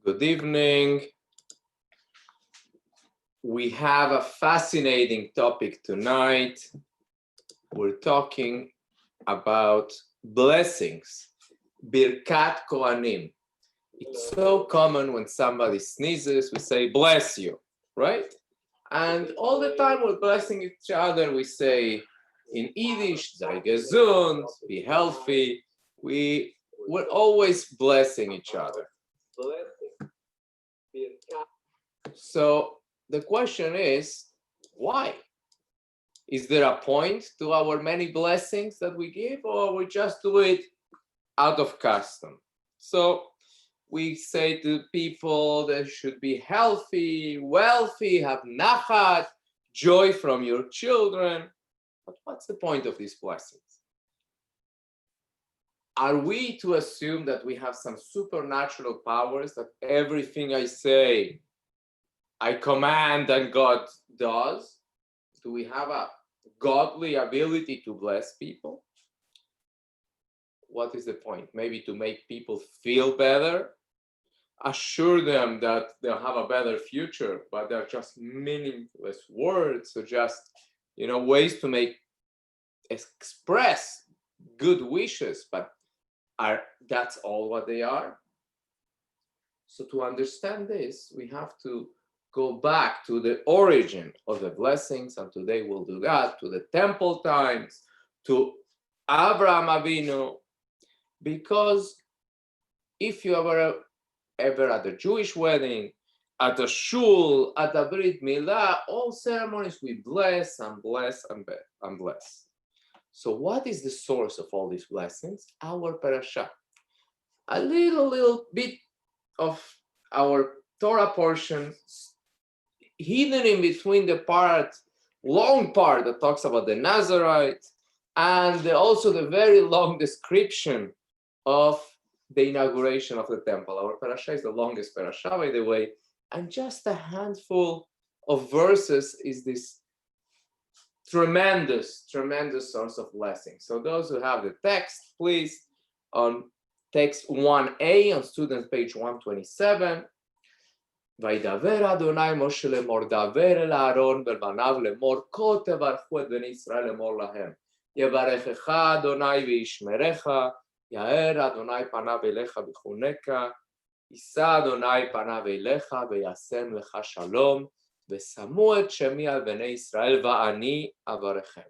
Good evening. We have a fascinating topic tonight. We're talking about blessings, Birkat Kohanim. It's so common when somebody sneezes, we say, bless you, right? And all the time we're blessing each other. We say in Yiddish, sei gesund, be healthy. We're always blessing each other. So the question is, why? Is there a point to our many blessings that we give, or we just do it out of custom? So we say to people they should be healthy, wealthy, have nachat, joy from your children. But what's the point of these blessings? Are we to assume that we have some supernatural powers, that everything I say, I command and God does? Do we have a godly ability to bless people? What is the point? Maybe to make people feel better, assure them that they'll have a better future, but they're just meaningless words, or just, ways to express good wishes, but that's all what they are? So to understand this, we have to go back to the origin of the blessings, and today we'll do that, to the temple times, to Abraham Avinu, because if you ever at a Jewish wedding, at a shul, at a Brit Milah, all ceremonies we bless and bless and bless. So what is the source of all these blessings? Our parasha. A little bit of our Torah portion hidden in between the long part that talks about the Nazarite, and also the very long description of the inauguration of the temple. Our parasha is the longest parasha, by the way, and just a handful of verses is this tremendous source of blessing. So those who have the text, please, on text 1a on student page 127. וידבר אדוני משה לאמור, דבר אל אהרון ולבניו לאמור, כה תברכו את בני ישראל לאמור להם, יברכך אדוני וישמרך, יאר אדוני פניו אליך ויחונקה, יישא אדוני פניו אליך וישם לך שלום, ושמו את שמי על בני ישראל ואני אברכם.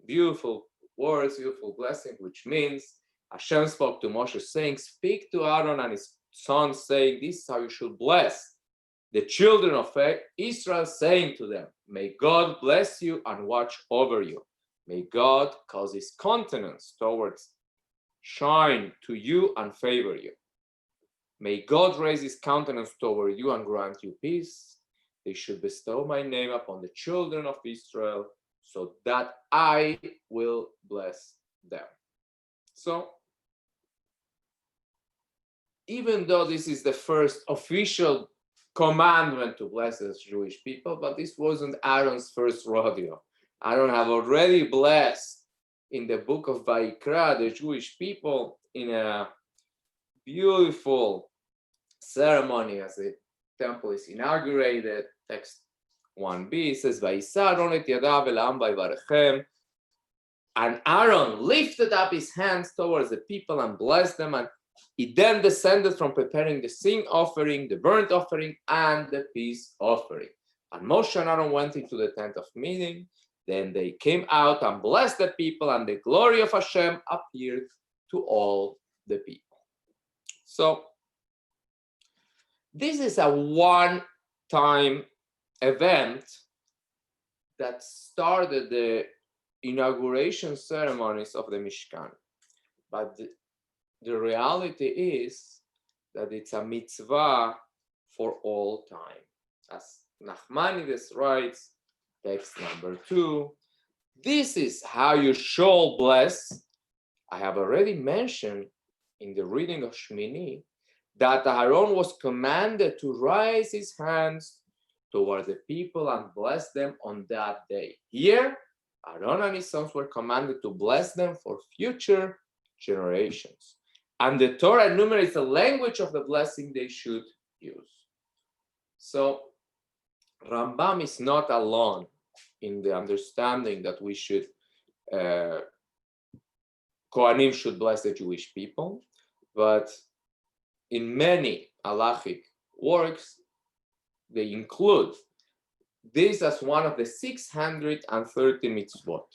Beautiful words, beautiful blessing, which means Hashem spoke to Moshe saying, speak to Aaron and his sons, saying, this is how you should bless the children of Israel, saying to them, may God bless you and watch over you. May God cause his countenance towards shine to you and favor you. May God raise his countenance toward you and grant you peace. They should bestow my name upon the children of Israel, so that I will bless them. So, even though this is the first official commandment to bless the Jewish people, but this wasn't Aaron's first rodeo. Aaron had already blessed in the book of Vayikra the Jewish people in a beautiful ceremony as the temple is inaugurated. Text 1b says, "Vayisa Aaron et yadav el ha'am vayvarechem," and Aaron lifted up his hands towards the people and blessed them, and he then descended from preparing the sin offering, the burnt offering, and the peace offering. And Moshe and Aaron went into the tent of meeting. Then they came out and blessed the people, and the glory of Hashem appeared to all the people. So this is a one-time event that started the inauguration ceremonies of the Mishkan. But the reality is that it's a mitzvah for all time. As Nachmanides writes, text number 2, this is how you shall bless. I have already mentioned in the reading of Shmini that Aaron was commanded to raise his hands toward the people and bless them on that day. Here, Aaron and his sons were commanded to bless them for future generations. And the Torah enumerates the language of the blessing they should use. So Rambam is not alone in the understanding that we should, Kohanim should bless the Jewish people, but in many halachic works, they include this as one of the 630 mitzvot.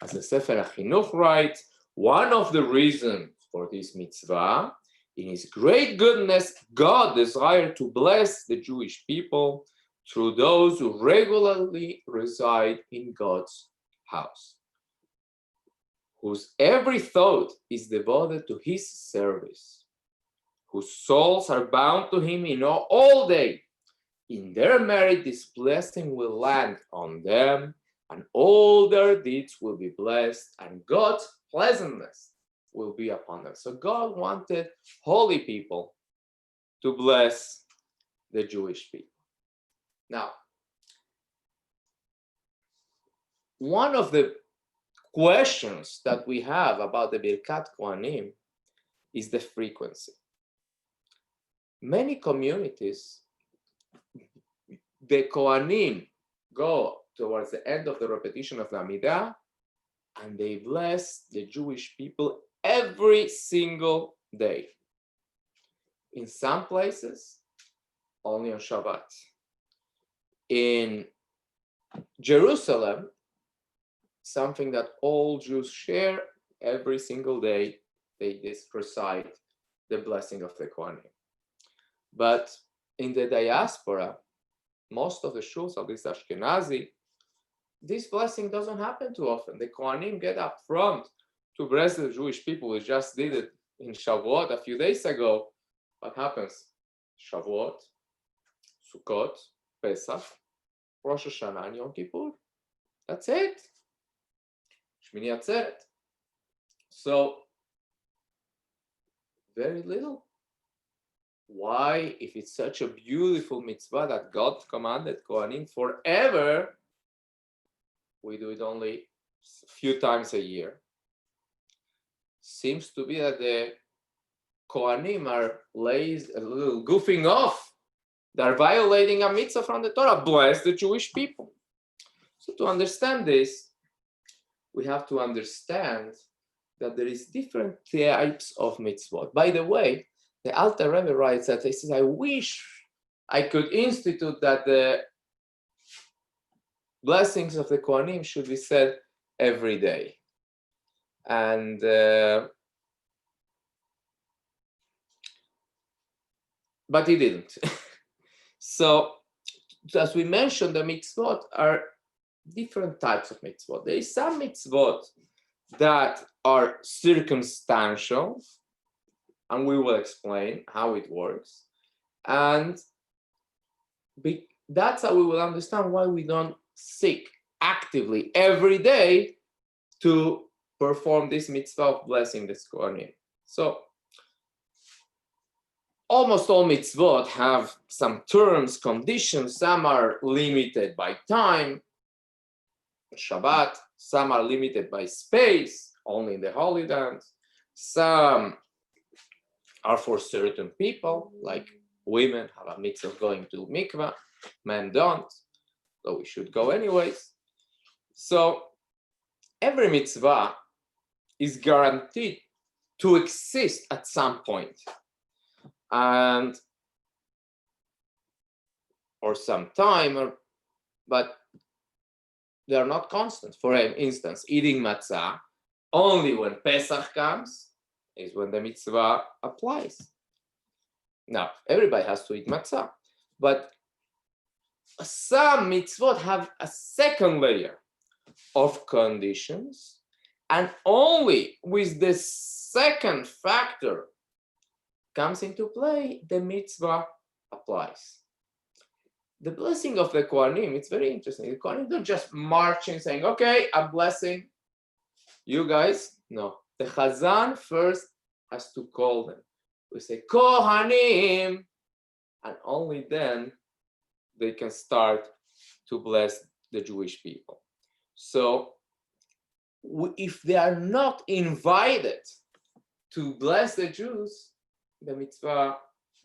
As the Sefer HaChinuch writes, one of the reasons for this mitzvah, in his great goodness, God desired to bless the Jewish people through those who regularly reside in God's house, whose every thought is devoted to his service, whose souls are bound to him in all day. In their merit, this blessing will land on them, and all their deeds will be blessed, and God's pleasantness will be upon them. So God wanted holy people to bless the Jewish people. Now, one of the questions that we have about the Birkat Kohanim is the frequency. Many communities, the Kohanim go towards the end of the repetition of the Amidah, and they bless the Jewish people every single day. In some places, only on Shabbat. In Jerusalem, something that all Jews share, every single day, they recite the blessing of the Kohanim. But in the diaspora, most of the shuls, at least Ashkenazi, this blessing doesn't happen too often. The Kohanim get up front to bless the Jewish people. We just did it in Shavuot a few days ago. What happens? Shavuot, Sukkot, Pesach, Rosh Hashanah, and Yom Kippur. That's it. Shmini Atzeret. So, very little. Why, if it's such a beautiful mitzvah that God commanded Kohanim forever, we do it only a few times a year? Seems to be that the Kohanim are a little goofing off. They're violating a mitzvah from the Torah. Bless the Jewish people. So to understand this, we have to understand that there is different types of mitzvot. By the way, the Alter Rebbe writes that he says, I wish I could institute that the blessings of the Kohanim should be said every day. And but he didn't. So, as we mentioned, the mitzvot are different types of mitzvot. There is some mitzvot that are circumstantial, and we will explain how it works. And that's how we will understand why we don't seek actively every day to perform this mitzvah of blessing the Kohanim. So, almost all mitzvot have some terms, conditions. Some are limited by time, Shabbat. Some are limited by space, only in the Holy Land. Some are for certain people, like women have a mitzvah of going to mikvah, men don't, though we should go anyways. So every mitzvah is guaranteed to exist at some point, and or some time, but they are not constant. For instance, eating matzah only when Pesach comes is when the mitzvah applies. Now, everybody has to eat matzah, but some mitzvot have a second layer of conditions, and only with the second factor comes into play, the mitzvah applies. The blessing of the Kohanim, it's very interesting. The Kohanim don't just march in saying, okay, I'm blessing you guys. No, the Chazan first has to call them. We say, Kohanim, and only then they can start to bless the Jewish people. So if they are not invited to bless the Jews, the mitzvah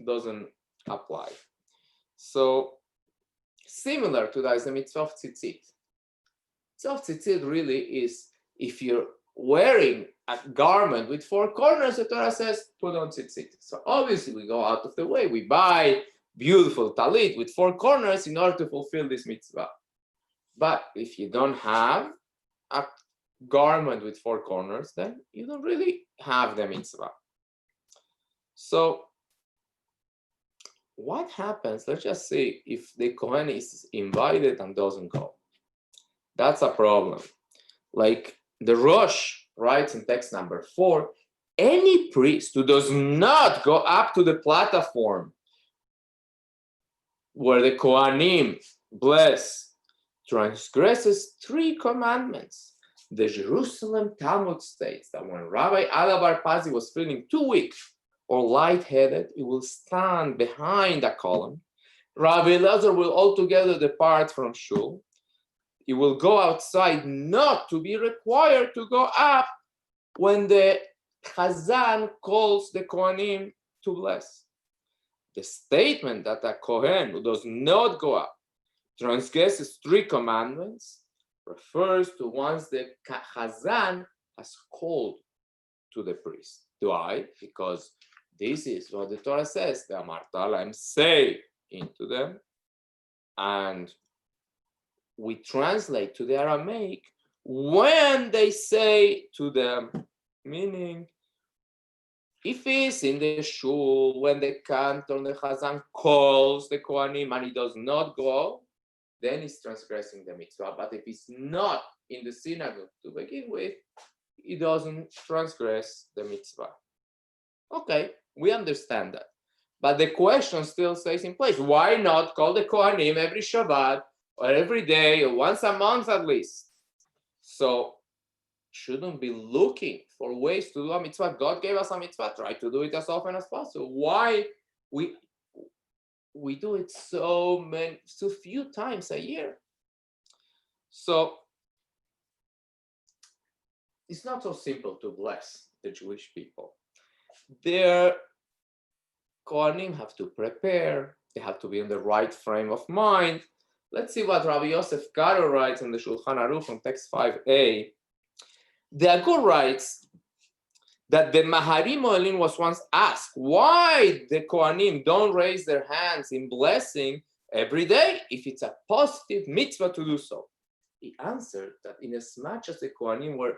doesn't apply. So similar to that is the mitzvah of tzitzit. Mitzvah of tzitzit really is if you're wearing a garment with 4 corners, the Torah says put on tzitzit. So obviously we go out of the way. We buy beautiful talit with 4 corners in order to fulfill this mitzvah. But if you don't have a garment with 4 corners, then you don't really have the mitzvah. So what happens? Let's just say if the Kohen is invited and doesn't go. That's a problem. Like the Rosh writes in text number 4, any priest who does not go up to the platform where the Kohanim bless transgresses 3 commandments. The Jerusalem Talmud states that when Rabbi Ada Bar Pazi was feeling too weak or lightheaded, he will stand behind a column. Rabbi Elazar will altogether depart from shul. He will go outside not to be required to go up when the Chazan calls the Kohanim to bless. The statement that a Kohen who does not go up transgresses 3 commandments refers to once the Chazan has called to the priest. Why? Because this is what the Torah says, the Amartalam say into them, and we translate to the Aramaic when they say to them, meaning if he's in the shul, when the cantor, the Chazan calls the Kohanim and he does not go, then he's transgressing the mitzvah. But if he's not in the synagogue to begin with, he doesn't transgress the mitzvah. Okay, we understand that. But the question still stays in place. Why not call the Kohanim every Shabbat or every day or once a month at least? So shouldn't be looking for ways to do a mitzvah. God gave us a mitzvah. Try to do it as often as possible. Why we do it so few times a year? So it's not so simple to bless the Jewish people. Their Kohanim have to prepare. They have to be in the right frame of mind. Let's see what Rabbi Yosef Karo writes in the Shulchan Aruch on text 5a. The Agur writes that the Maharim Moelin was once asked why the Kohanim don't raise their hands in blessing every day if it's a positive mitzvah to do so. He answered that inasmuch as the Kohanim were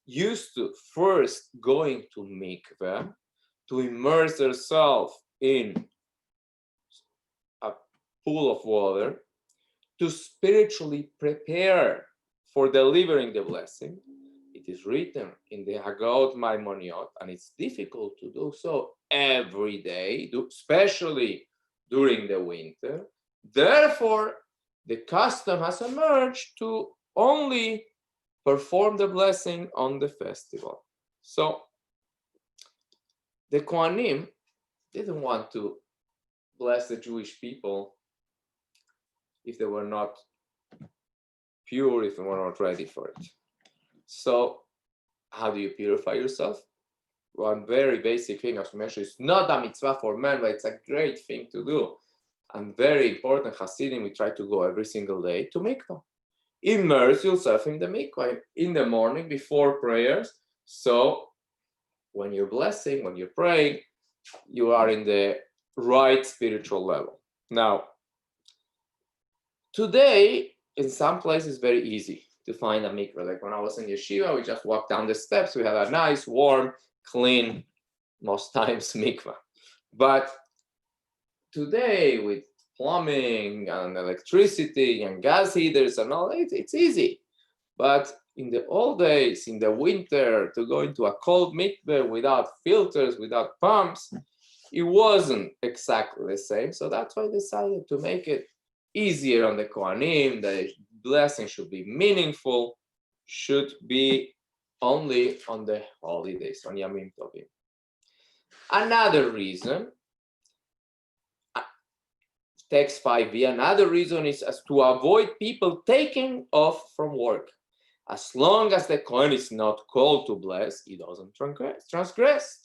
used to first going to mikveh, to immerse themselves in a pool of water, to spiritually prepare for delivering the blessing, it is written in the Haggaot Maimoniot, and it's difficult to do so every day, especially during the winter. Therefore, the custom has emerged to only perform the blessing on the festival. So the Kohanim didn't want to bless the Jewish people if they were not pure, if they were not ready for it. So how do you purify yourself? One very basic thing, as we mentioned, it's not a mitzvah for men, but it's a great thing to do. And very important, Hasidim, we try to go every single day to mikvah. Immerse yourself in the mikvah in the morning before prayers. So when you're blessing, when you're praying, you are in the right spiritual level. Now, today, in some places, it's very easy to find a mikveh. Like when I was in yeshiva, we just walked down the steps. We had a nice, warm, clean, most times mikveh. But today, with plumbing and electricity and gas heaters and all, it's easy. But in the old days, in the winter, to go into a cold mikveh without filters, without pumps, it wasn't exactly the same. So that's why I decided to make it easier on the Kohanim. The blessing should be meaningful, should be only on the holidays, on Yamim Tovim. Another reason, text 5b, another reason is as to avoid people taking off from work. As long as the Kohen is not called to bless, he doesn't transgress.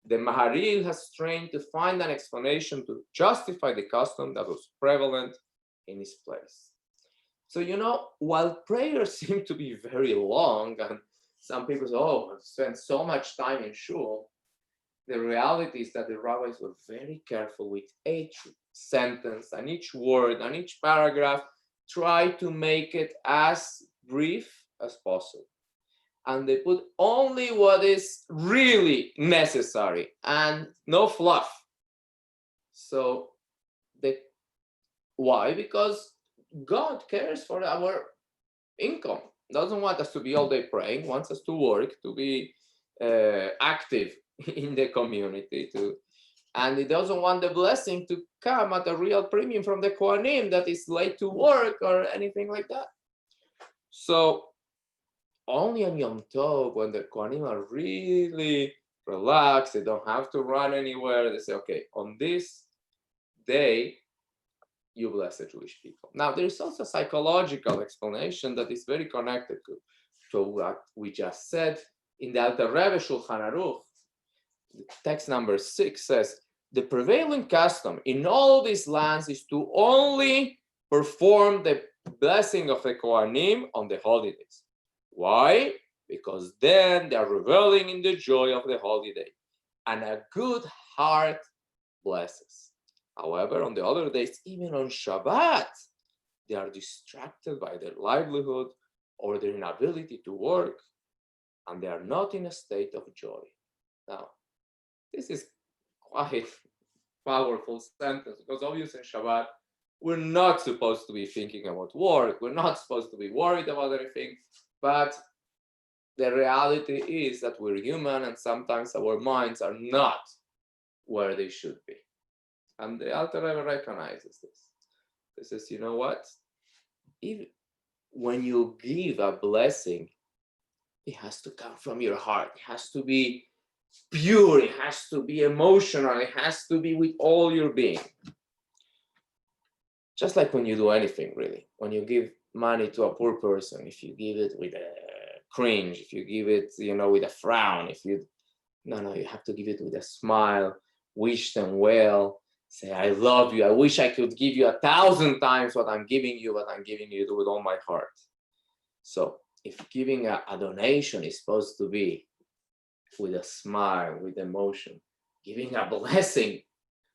The Maharil has trained to find an explanation to justify the custom that was prevalent in his place. So, while prayers seem to be very long, and some people say, oh, I've spent so much time in shul, the reality is that the rabbis were very careful with each sentence and each word and each paragraph, try to make it as brief as possible. And they put only what is really necessary and no fluff. So, why? Because God cares for our income. Doesn't want us to be all day praying, wants us to work, to be active in the community, and he doesn't want the blessing to come at a real premium from the Kohanim that is late to work or anything like that. So only on Yom Tov, when the Kohanim are really relaxed, they don't have to run anywhere, they say, okay, on this day, you bless the Jewish people. Now, there is also a psychological explanation that is very connected to what we just said. In the Alter Rebbe Shulchan Aruch, text number 6 says, the prevailing custom in all these lands is to only perform the blessing of the Kohanim on the holidays. Why? Because then they are reveling in the joy of the holiday, and a good heart blesses. However, on the other days, even on Shabbat, they are distracted by their livelihood or their inability to work, and they are not in a state of joy. Now, this is quite powerful sentence, because obviously in Shabbat, we're not supposed to be thinking about work. We're not supposed to be worried about anything. But the reality is that we're human, and sometimes our minds are not where they should be. And the Alter Rebbe recognizes this. He says, you know what? Even when you give a blessing, it has to come from your heart. It has to be pure. It has to be emotional. It has to be with all your being. Just like when you do anything, really. When you give money to a poor person, if you give it with a cringe, if you give it, with a frown, you have to give it with a smile, wish them well, say, I love you. I wish I could give you 1,000 times what I'm giving you, but I'm giving you with all my heart. So if giving a donation is supposed to be with a smile, with emotion, giving a blessing,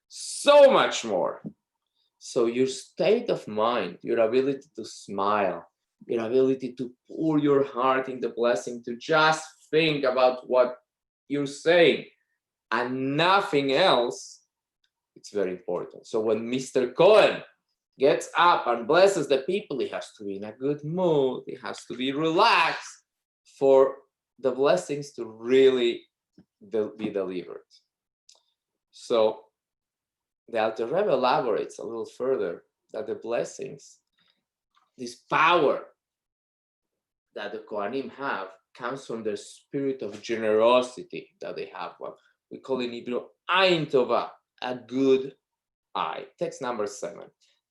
so much more. So your state of mind, your ability to smile, your ability to pour your heart in the blessing, to just think about what you're saying and nothing else, it's very important. So when Mr. Cohen gets up and blesses the people, he has to be in a good mood, he has to be relaxed for the blessings to really be delivered. So the Alter Rebbe elaborates a little further that the blessings, this power that the Kohanim have, comes from the spirit of generosity that they have. What we call in Hebrew, Ayin Tova, a good eye. Text number 7.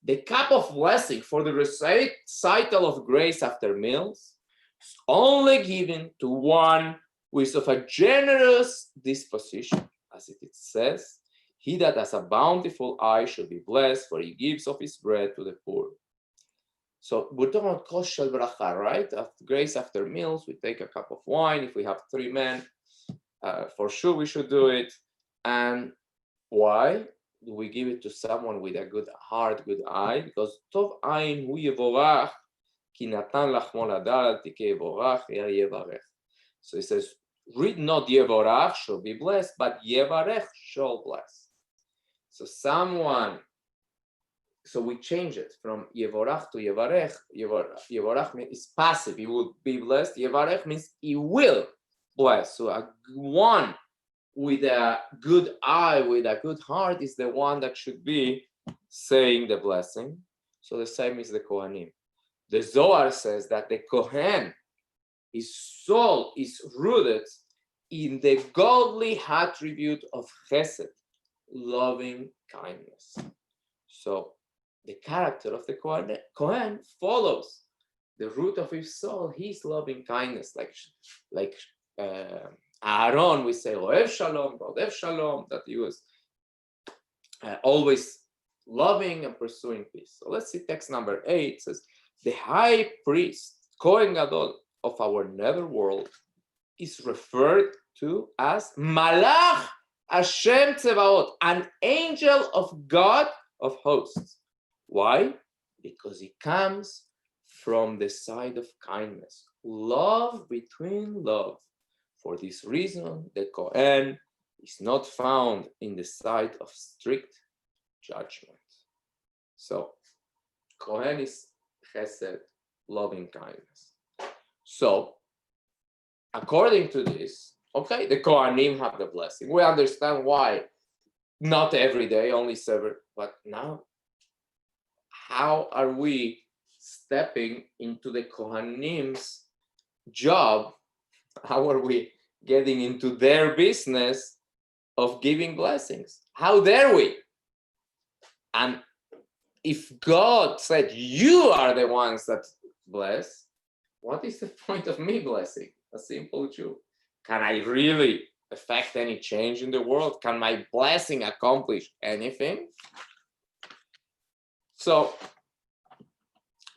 The cup of blessing for the recital of grace after meals is only given to one who is of a generous disposition, as it says, he that has a bountiful eye shall be blessed, for he gives of his bread to the poor. So we're talking about kosher bracha, right? After grace after meals, we take a cup of wine. If we have 3 men, for sure we should do it. And why do we give it to someone with a good heart, good eye? Because tov ayin hu yevorach, ki natan lachmo ladar tike yevorach yevarech. So it says, read not yevorach shall be blessed, but yevarech shall bless. So we change it from yevorach to yevarech. Yevorach means passive, he will be blessed. Yevarech means he will bless. So one with a good eye, with a good heart, is the one that should be saying the blessing. So the same is the Kohanim. The Zohar says that the Kohen, his soul is rooted in the godly attribute of chesed, loving kindness. So the character of the Kohen follows the root of his soul, his loving kindness, like Aaron, we say Ohev Shalom, Rodev Shalom, that he was always loving and pursuing peace. So let's see text number 8. It says, the high priest, Kohen Gadol of our netherworld, is referred to as Malach Hashem Tzevaot, an angel of God of hosts. Why? Because he comes from the side of kindness, love between love. For this reason, the Kohen is not found in the side of strict judgment. So, Kohen is chesed, loving kindness. So, according to this, okay, the Kohanim have the blessing. We understand why. Not every day, only several. But now, how are we stepping into the Kohanim's job? How are we getting into their business of giving blessings? How dare we? And if God said, you are the ones that bless, what is the point of me blessing? A simple Jew. Can I really affect any change in the world? Can my blessing accomplish anything? So,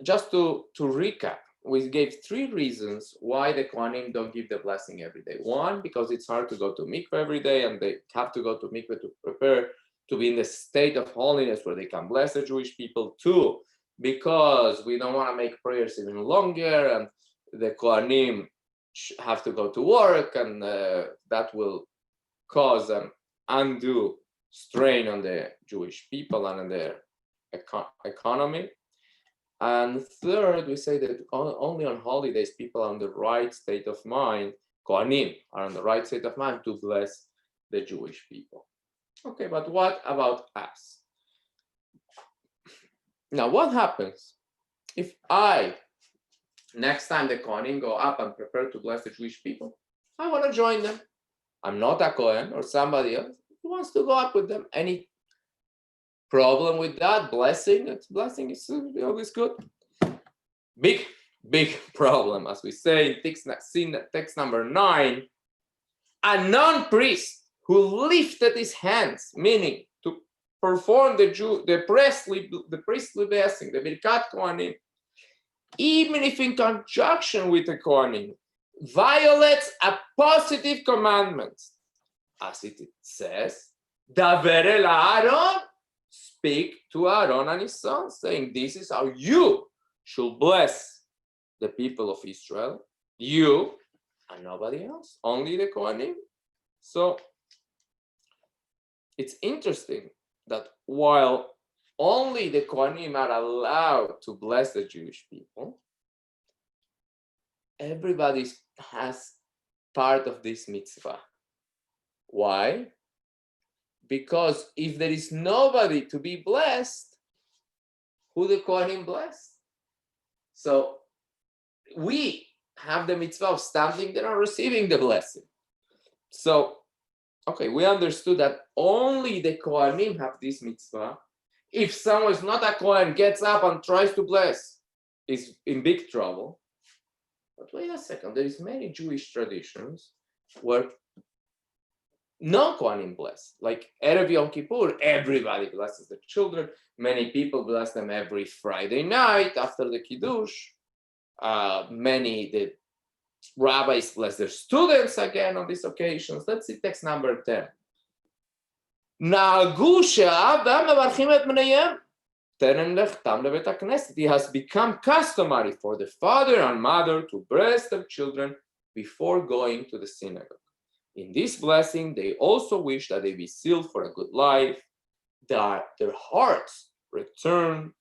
just to recap, we gave 3 reasons why the Kohanim don't give the blessing every day. 1, because it's hard to go to mikveh every day, and they have to go to mikveh to prepare to be in the state of holiness where they can bless the Jewish people. 2, because we don't want to make prayers even longer, and the Kohanim have to go to work, and that will cause an undue strain on the Jewish people and on their economy. And 3rd, we say that only on holidays people are in the right state of mind, Kohanim are in the right state of mind to bless the Jewish people. Okay, but what about us? Now, what happens if next time the Kohanim go up and prepare to bless the Jewish people, I want to join them. I'm not a Kohen or somebody else who wants to go up with them. Any problem with that? Blessing is always good. Big problem, as we say in text number 9. A non-priest who lifted his hands, meaning to perform the priestly blessing, the Birkat Kohanim, even if in conjunction with the Kohanim, violates a positive commandment. As it says, Daver el Aaron, speak to Aaron and his sons, saying, this is how you should bless the people of Israel, you and nobody else, only the Kohanim. So it's interesting that while only the Kohanim are allowed to bless the Jewish people, everybody has part of this mitzvah. Why? Because if there is nobody to be blessed, who the Kohanim bless? So we have the mitzvah of standing there and receiving the blessing. So, okay, we understood that only the Kohanim have this mitzvah. If someone is not a Kohen, gets up and tries to bless, is in big trouble. But wait a second, there is many Jewish traditions where no Kohanim bless. Like Erev Yom Kippur, everybody blesses the children. Many people bless them every Friday night after the Kiddush. The rabbis bless their students again on these occasions. Let's see text number 10. It has become customary for the father and mother to bless their children before going to the synagogue. In this blessing, they also wish that they be sealed for a good life, that their hearts retain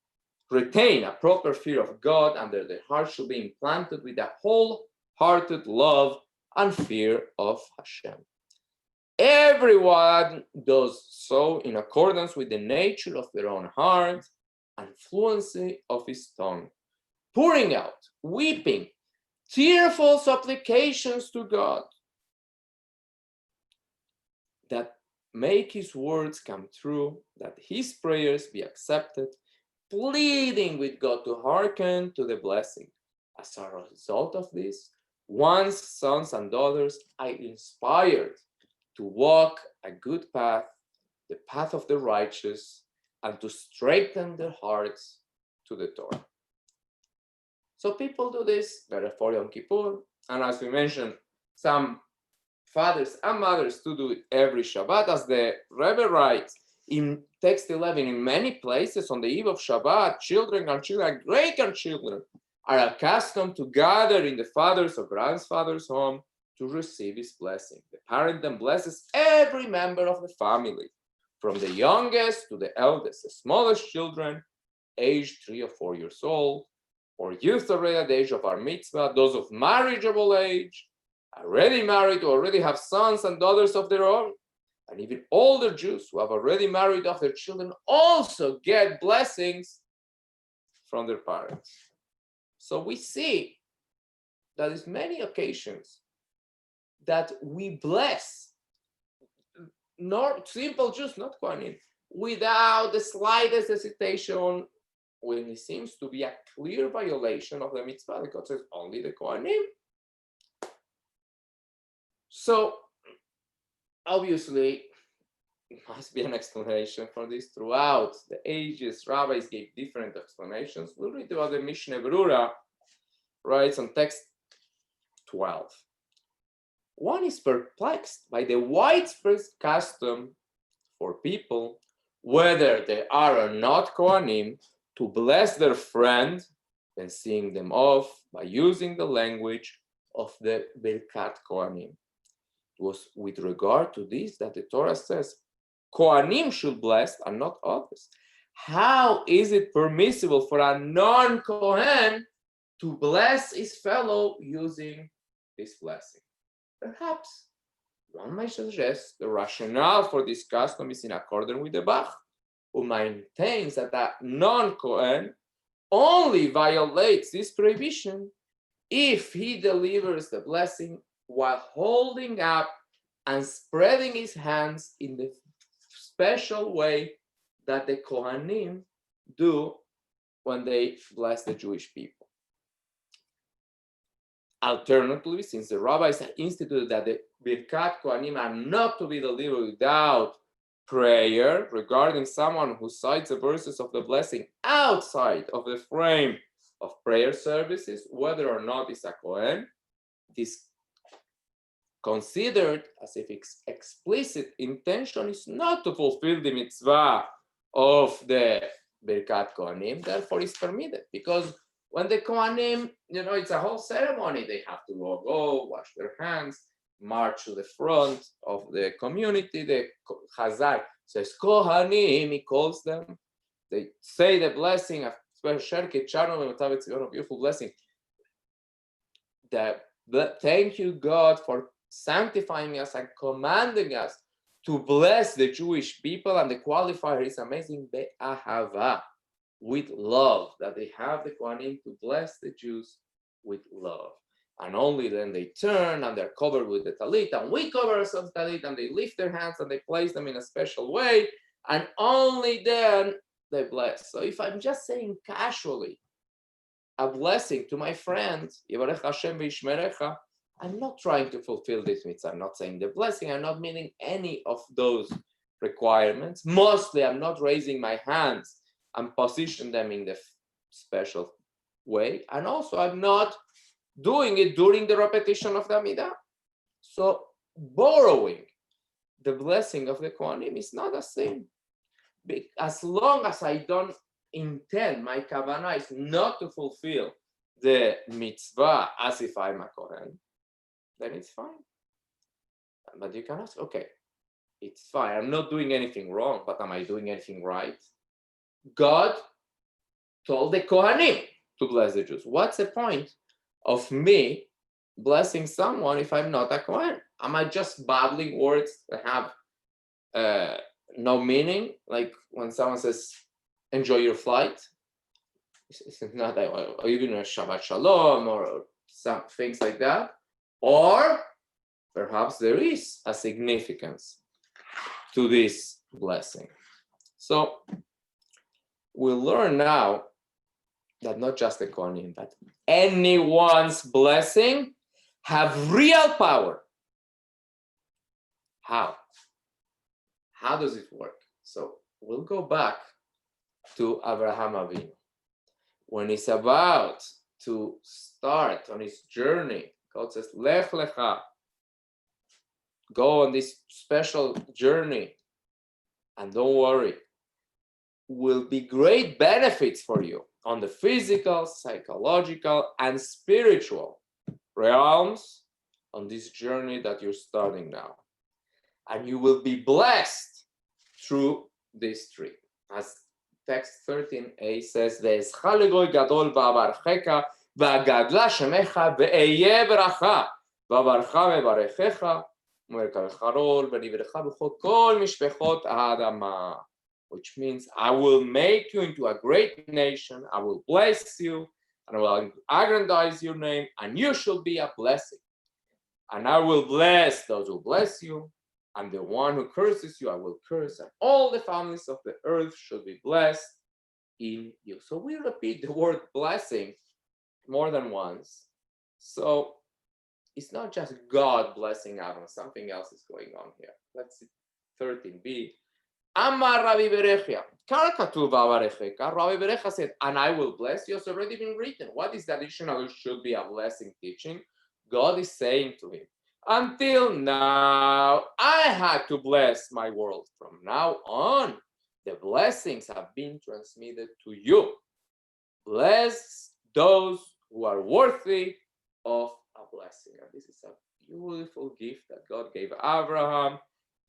a proper fear of God, and that their hearts should be implanted with a wholehearted love and fear of Hashem. Everyone does so in accordance with the nature of their own heart and fluency of his tongue, pouring out, weeping, tearful supplications to God that make his words come true, that his prayers be accepted, pleading with God to hearken to the blessing. As a result of this, One's sons and daughters are inspired to walk a good path, the path of the righteous, and to straighten their hearts to the Torah. So people do this for Yom Kippur, and as we mentioned, some fathers and mothers to do it every Shabbat, as the Rebbe writes in text 11. In many places on the eve of Shabbat, children and great-grandchildren are accustomed to gather in the father's or grandfather's home to receive his blessing. The parent then blesses every member of the family, from the youngest to the eldest. The smallest children, aged 3 or 4 years old, or youth already at the age of bar mitzvah, those of marriageable age, already married, who already have sons and daughters of their own, and even older Jews who have already married off their children also get blessings from their parents. So we see that there's many occasions that we bless not simple Jews, not Kohanim, without the slightest hesitation, when it seems to be a clear violation of the mitzvah. The God says only the Kohanim. So obviously, there must be an explanation for this. Throughout the ages, rabbis gave different explanations. We'll read about the Mishnah Berurah, writes on text 12. One is perplexed by the widespread custom for people, whether they are or not Kohanim, to bless their friend and seeing them off by using the language of the Birkat Kohanim. It was with regard to this that the Torah says Kohanim should bless and not others. How is it permissible for a non-Kohen to bless his fellow using this blessing? Perhaps one might suggest the rationale for this custom is in accordance with the Bach, who maintains that a non-Kohen only violates this prohibition if he delivers the blessing while holding up and spreading his hands in the special way that the Kohanim do when they bless the Jewish people. Alternatively, since the rabbis have instituted that the Birkat Kohanim are not to be delivered without prayer regarding someone who cites the verses of the blessing outside of the frame of prayer services, whether or not it's a Kohen, it is considered as if its explicit intention is not to fulfill the mitzvah of the Birkat Kohanim, therefore it's permitted. Because when the Kohanim, it's a whole ceremony. They have to go wash their hands, march to the front of the community. The Chazal says Kohanim, he calls them. They say the blessing, a beautiful blessing. Thank you, God, for sanctifying us and commanding us to bless the Jewish people. And the qualifier is amazing, be'ahava, with love, that they have the Kohanim to bless the Jews with love. And only then they turn and they're covered with the talit, and we cover ourselves with talit, and they lift their hands and they place them in a special way, and only then they bless. So if I'm just saying casually a blessing to my friend, Yivarech Hashem v'yishmerecha, I'm not trying to fulfill this mitzvah. I'm not saying the blessing. I'm not meaning any of those requirements. Mostly, I'm not raising my hands and position them in the special way. And also, I'm not doing it during the repetition of the Amidah. So, borrowing the blessing of the Kohanim is not a sin. As long as I don't intend, my kavanah is not to fulfill the mitzvah as if I'm a Kohen, then it's fine. But you can ask, okay, it's fine. I'm not doing anything wrong, but am I doing anything right? God told the Kohanim to bless the Jews. What's the point of me blessing someone if I'm not a Kohen? Am I just babbling words that have no meaning? Like when someone says, enjoy your flight. It's not that, or even a Shabbat Shalom or some things like that. Or perhaps there is a significance to this blessing. So we'll learn now that not just the Kohanim, but anyone's blessing have real power. How? How does it work? So we'll go back to Abraham Avinu. When he's about to start on his journey, God says, Lech lecha, go on this special journey, and don't worry, will be great benefits for you on the physical, psychological, and spiritual realms on this journey that you're starting now. And you will be blessed through this tree. As text 13a says, Ve'escha legoy gadol va'avarchecha va'gadla shemecha ve'eye bracha va'avarcha mevarechecha u'merka v'charol v'nivrecha b'chol kol mishpechot ha'adama. Which means I will make you into a great nation, I will bless you, and I will aggrandize your name, and you shall be a blessing. And I will bless those who bless you, and the one who curses you, I will curse, and all the families of the earth shall be blessed in you. So we repeat the word blessing more than once. So it's not just God blessing Adam, something else is going on here. Let's see 13b. Amar Rabbi Berechia. Rabbi Berechia said, and I will bless you. It's already been written. What is the additional should be a blessing teaching? God is saying to him, until now, I had to bless my world. From now on, the blessings have been transmitted to you. Bless those who are worthy of a blessing. And this is a beautiful gift that God gave Abraham.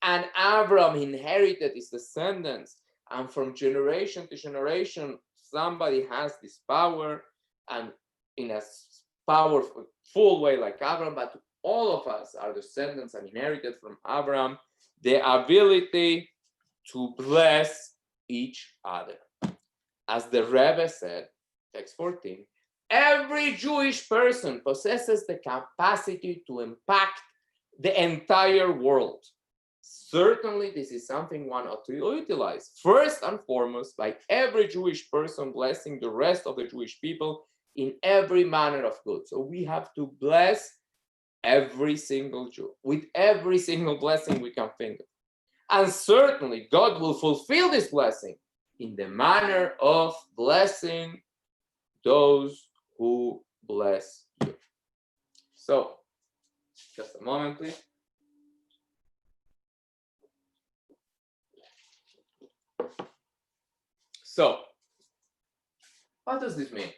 And Abraham inherited his descendants. And from generation to generation, somebody has this power, and in a powerful, full way like Abraham, but all of us are descendants and inherited from Abraham the ability to bless each other. As the Rebbe said, text 14, every Jewish person possesses the capacity to impact the entire world. Certainly, this is something one ought to utilize. First and foremost, by every Jewish person blessing the rest of the Jewish people in every manner of good. So we have to bless every single Jew with every single blessing we can think of. And certainly, God will fulfill this blessing in the manner of blessing those who bless you. So, just a moment, please. So, what does this mean?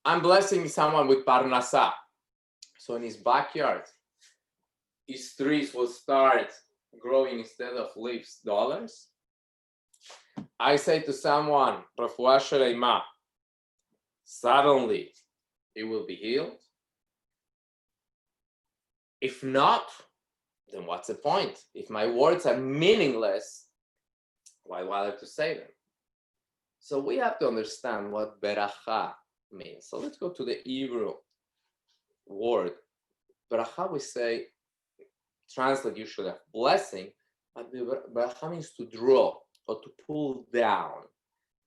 I'm blessing someone with parnasa. So in his backyard, his trees will start growing instead of leaves, dollars. I say to someone, Refuah Shleima, suddenly he will be healed. If not, then what's the point? If my words are meaningless, why bother to say them? So we have to understand what beracha means. So let's go to the Hebrew word. Beracha, we say, translate usually as blessing, but beracha means to draw or to pull down.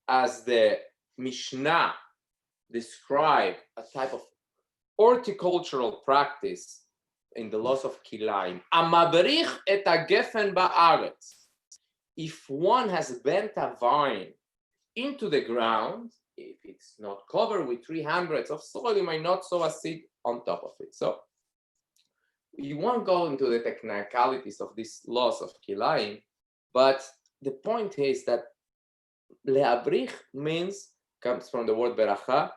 As the Mishnah described a type of horticultural practice in the laws of Kilayim. Amabrich et hagefen ba'aretz. If one has bent a vine into the ground, if it's not covered with 300 of soil, you might not sow a seed on top of it. So you won't go into the technicalities of these laws of Kilayim, but the point is that leabrich comes from the word beracha,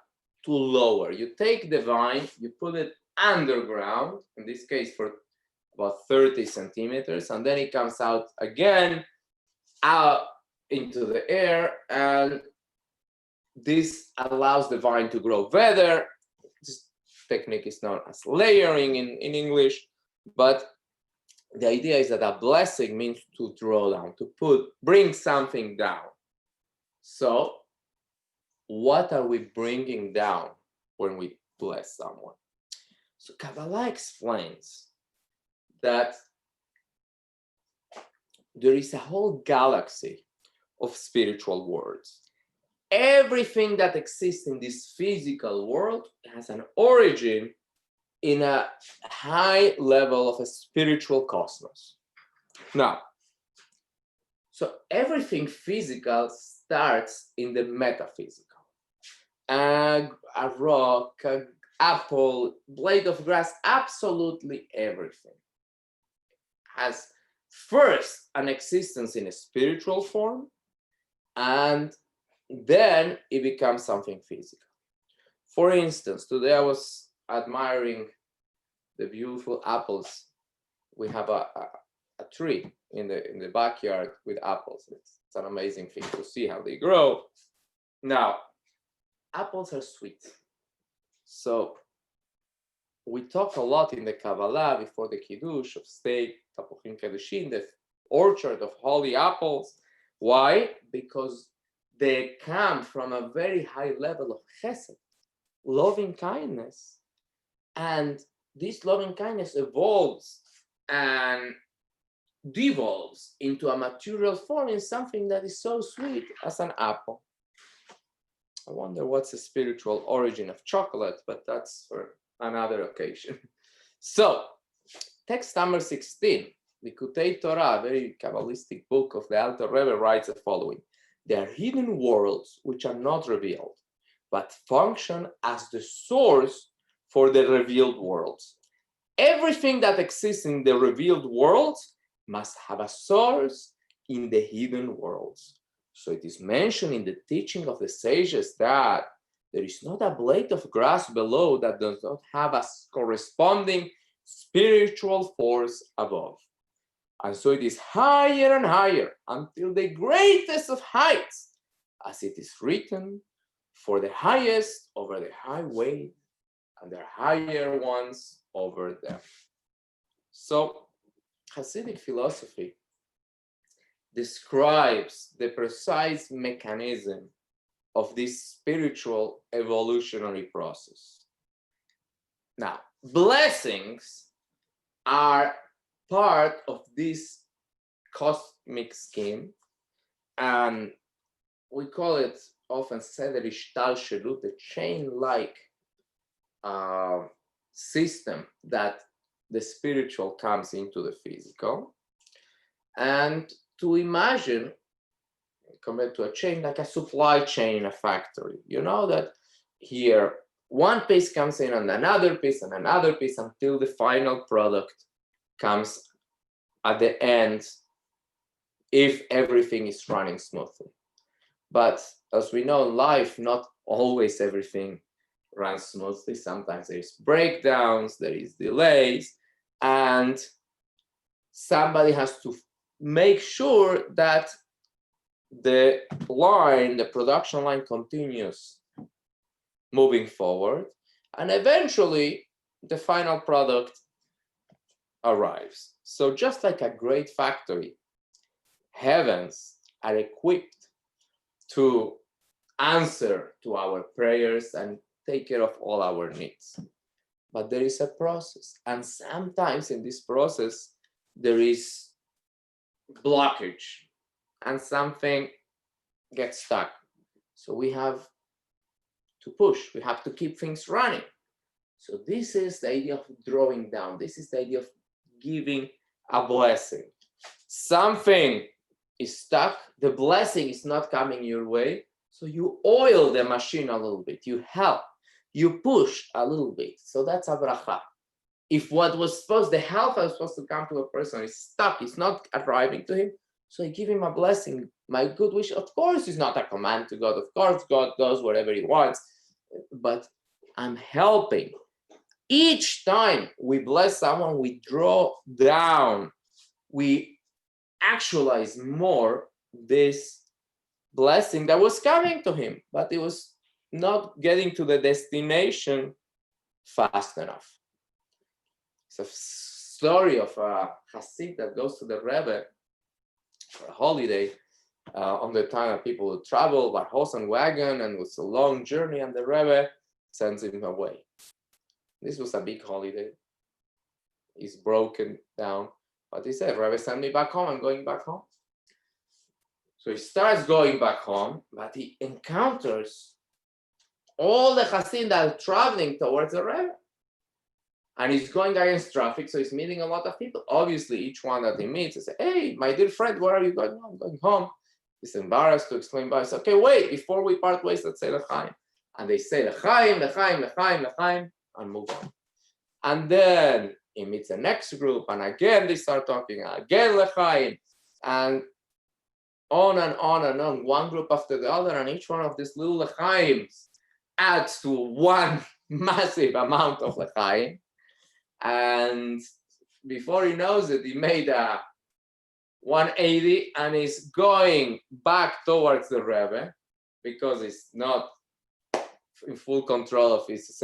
to lower. You take the vine, you put it underground, in this case for about 30 centimeters, and then it comes out again out into the air, and this allows the vine to grow better. This technique is known as layering in English, but the idea is that a blessing means to draw down, to bring something down. So what are we bringing down when we bless someone? So Kabbalah explains that there is a whole galaxy of spiritual worlds. Everything that exists in this physical world has an origin in a high level of a spiritual cosmos. Now, so everything physical starts in the metaphysical. A rock, an apple, blade of grass, absolutely everything has first an existence in a spiritual form, and then it becomes something physical. For instance, today I was admiring the beautiful apples. We have a tree in the backyard with apples. It's an amazing thing to see how they grow. Now, apples are sweet. So we talk a lot in the Kabbalah before the Kiddush of steak, tapuchim kedushin, the orchard of holy apples. Why? Because they come from a very high level of chesed, loving kindness. And this loving kindness evolves and devolves into a material form in something that is so sweet as an apple. I wonder what's the spiritual origin of chocolate, but that's for another occasion. So, text number 16, the Likutei Torah, a very Kabbalistic book of the Alter Rebbe, writes the following: there are hidden worlds which are not revealed, but function as the source for the revealed worlds. Everything that exists in the revealed worlds must have a source in the hidden worlds. So it is mentioned in the teaching of the sages that there is not a blade of grass below that does not have a corresponding spiritual force above. And so it is higher and higher until the greatest of heights, as it is written, for the highest over the highway, and the higher ones over them. So Hasidic philosophy describes the precise mechanism of this spiritual evolutionary process. Now, blessings are part of this cosmic scheme, and we call it often seder ishtalshelut, the chain-like system that the spiritual comes into the physical. And to imagine, compared to a chain, like a supply chain in a factory, you know that here one piece comes in and another piece until the final product comes at the end, if everything is running smoothly. But as we know in life, not always everything runs smoothly. Sometimes there's breakdowns, there is delays, and somebody has to make sure that the production line continues moving forward, and eventually the final product arrives. So just like a great factory, heavens are equipped to answer to our prayers and take care of all our needs. But there is a process, and sometimes in this process there is blockage and something gets stuck. So we have to push, we have to keep things running. So this is the idea of drawing down. This is the idea of giving a blessing. Something is stuck, the blessing is not coming your way, so you oil the machine a little bit, you help, you push a little bit. So that's a bracha. If what was supposed, the help was supposed to come to a person is stuck, it's not arriving to him, so I give him a blessing, my good wish. Of course, it's not a command to God. Of course, God does whatever he wants, but I'm helping. Each time we bless someone, we draw down, we actualize more this blessing that was coming to him, but it was not getting to the destination fast enough. It's a story of a Hasid that goes to the Rebbe for a holiday on the time that people would travel by horse and wagon, and it was a long journey, and the Rebbe sends him away. This was a big holiday. He's broken down, but he said, Rebbe, send me back home, I'm going back home. So he starts going back home, but he encounters all the Hasidim that are traveling towards the Rebbe. And he's going against traffic, so he's meeting a lot of people. Obviously, each one that he meets, he says, hey, my dear friend, where are you going? Oh, I'm going home. He's embarrassed to explain, but he says, okay, wait, before we part ways, let's say L'chaim. And they say L'chaim, L'chaim, L'chaim, L'chaim, and move on. And then he meets the next group, and again they start talking, again L'chaim, and on and on and on, one group after the other, and each one of these little L'chaims adds to one massive amount of L'chaim. And before he knows it, he made a 180 and is going back towards the Rebbe because he's not in full control of his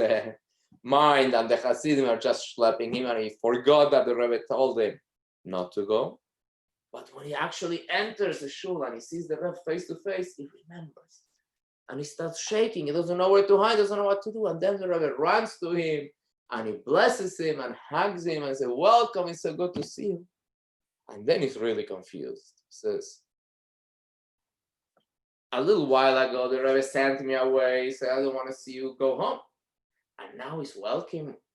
mind, and the Hasidim are just schlepping him, and he forgot that the Rebbe told him not to go. But when he actually enters the shul and he sees the Rebbe face to face, he remembers. And he starts shaking. He doesn't know where to hide, doesn't know what to do. And then the Rebbe runs to him and he blesses him and hugs him and says, welcome, it's so good to see you. And then he's really confused. He says, a little while ago, the Rebbe sent me away. He said, I don't want to see you, go home. And now he's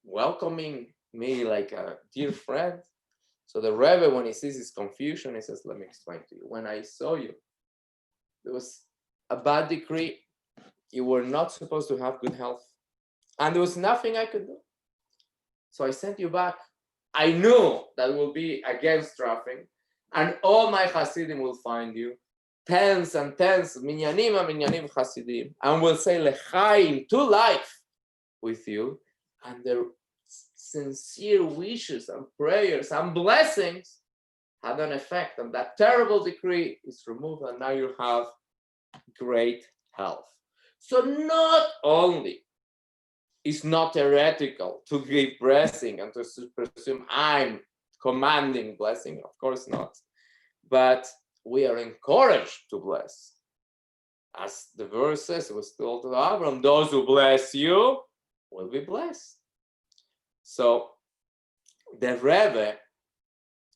welcoming me like a dear friend. So the Rebbe, when he sees his confusion, he says, let me explain to you. When I saw you, there was a bad decree. You were not supposed to have good health. And there was nothing I could do. So I sent you back. I knew that will be against traffic, and all my Hasidim will find you, tens and tens, minyanim Hasidim, and will say L'chaim to life with you, and their sincere wishes and prayers and blessings had an effect, and that terrible decree is removed, and now you have great health. So not only is not heretical to give blessing and to presume I'm commanding blessing, of course not, but we are encouraged to bless. As the verse says, it was told to Abraham, those who bless you will be blessed. So the Rebbe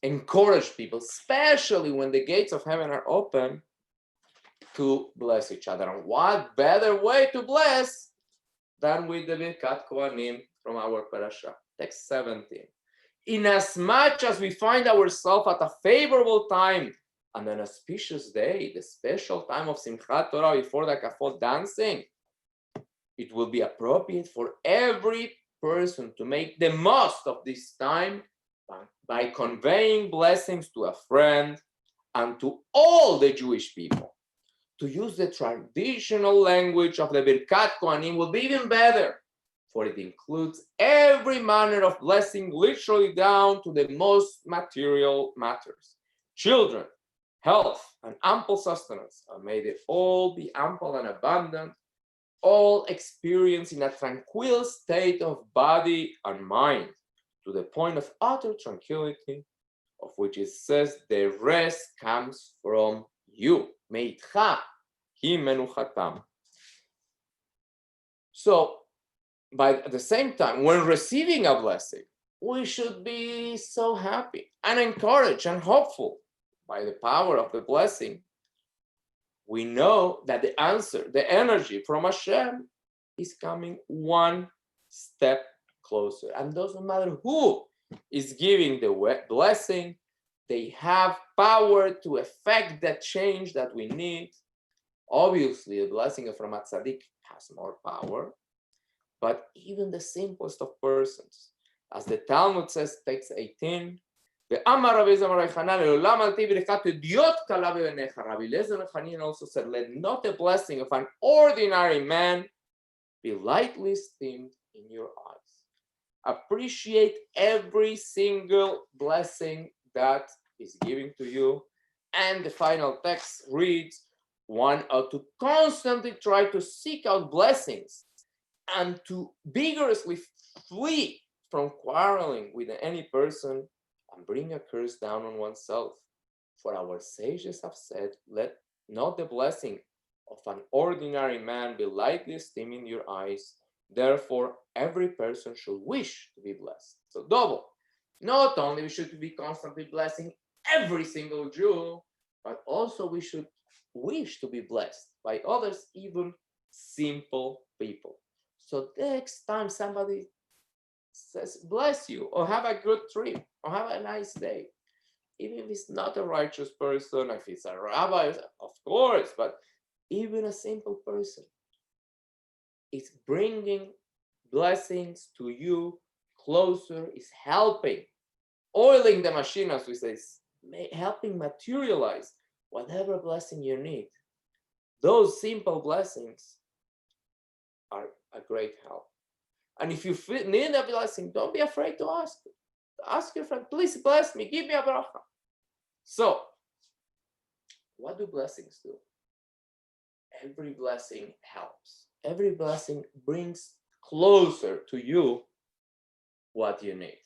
encouraged people, especially when the gates of heaven are open, to bless each other. And what better way to bless than with the Birkat Kohanim from our parasha, text 17. Inasmuch as we find ourselves at a favorable time and an auspicious day, the special time of Simchat Torah before the Kafot dancing, it will be appropriate for every person to make the most of this time by conveying blessings to a friend and to all the Jewish people. To use the traditional language of the Birkat Kohanim will be even better, for it includes every manner of blessing, literally down to the most material matters. Children, health, and ample sustenance, and may they all be ample and abundant, all experience in a tranquil state of body and mind, to the point of utter tranquility, of which it says the rest comes from you. Meitcha hi menuchatam. So, at the same time, when receiving a blessing, we should be so happy and encouraged and hopeful by the power of the blessing. We know that the answer, the energy from Hashem is coming one step closer. And doesn't matter who is giving the blessing, they have power to effect that change that we need. Obviously, the blessing from a tzaddik has more power, but even the simplest of persons, as the Talmud says, text 18, Rabbi Lezer also said, let not the blessing of an ordinary man be lightly esteemed in your eyes. Appreciate every single blessing that is given to you. And the final text reads, one ought to constantly try to seek out blessings and to vigorously flee from quarreling with any person and bring a curse down on oneself. For our sages have said, let not the blessing of an ordinary man be lightly esteemed in your eyes. Therefore, every person should wish to be blessed. So double. Not only we should be constantly blessing every single Jew, but also we should wish to be blessed by others, even simple people. So next time somebody says bless you, or have a good trip, or have a nice day. Even if it's not a righteous person, if it's a rabbi, of course, but even a simple person, it's bringing blessings to you closer, is helping, oiling the machine, as we say, helping materialize whatever blessing you need. Those simple blessings are a great help. And if you need a blessing, don't be afraid to ask. Ask your friend, please bless me, give me a bracha. So, what do blessings do? Every blessing helps. Every blessing brings closer to you what you need.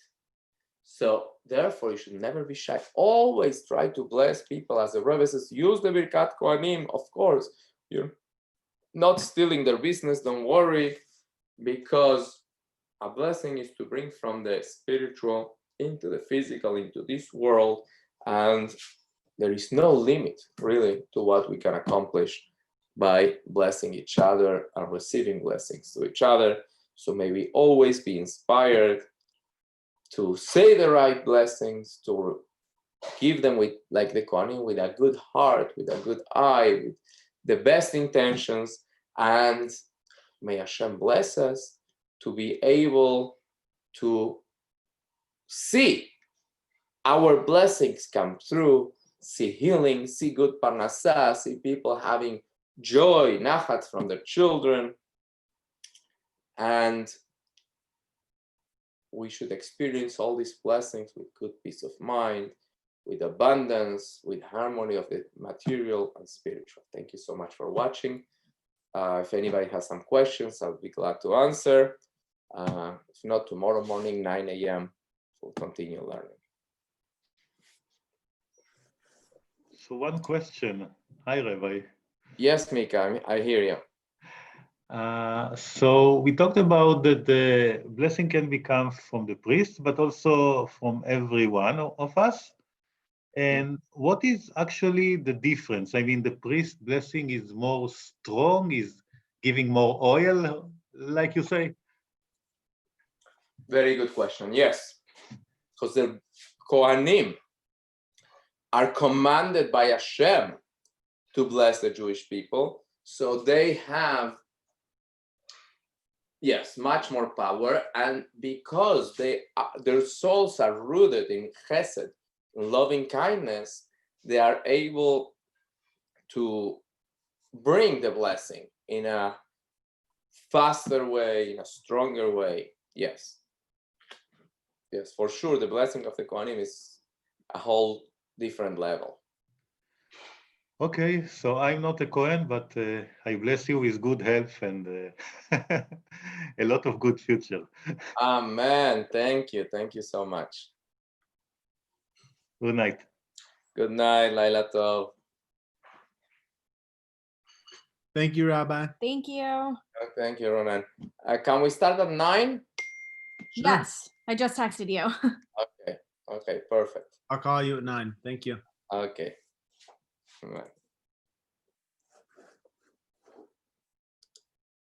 So, therefore, you should never be shy. Always try to bless people. As the Rebbe says, use the Birkat Kohanim. Of course, you're not stealing their business, don't worry, because a blessing is to bring from the spiritual into the physical, into this world, and there is no limit really to what we can accomplish by blessing each other and receiving blessings to each other. So may we always be inspired to say the right blessings, to give them with, like the Kohanim, with a good heart, with a good eye, with the best intentions, and may Hashem bless us to be able to see our blessings come through, see healing, see good parnassah, see people having joy, nachat from their children, and we should experience all these blessings with good peace of mind, with abundance, with harmony of the material and spiritual. Thank you so much for watching. If anybody has some questions, I'll be glad to answer. If not, tomorrow morning, 9 a.m., we'll continue learning. So one question. Hi, Rabbi. Yes, Mika, I hear you. So we talked about that the blessing can become from the priest, but also from every one of us. And what is actually the difference? I mean, the priest blessing is more strong, is giving more oil, like you say? Very good question. Yes, because the Kohanim are commanded by Hashem to bless the Jewish people. So they have, yes, much more power. And because their souls are rooted in chesed, in loving kindness, they are able to bring the blessing in a faster way, in a stronger way. Yes. Yes, for sure, the blessing of the Kohanim is a whole different level. Okay, so I'm not a Kohen, but I bless you with good health and a lot of good future. Amen. Thank you. Thank you so much. Good night. Good night, Laila Tov. Thank you, Rabbi. Thank you. Thank you, Ronan. Can we start at 9? Sure. Yes, I just texted you. Okay, perfect. I'll call you at 9. Thank you. Okay. All right.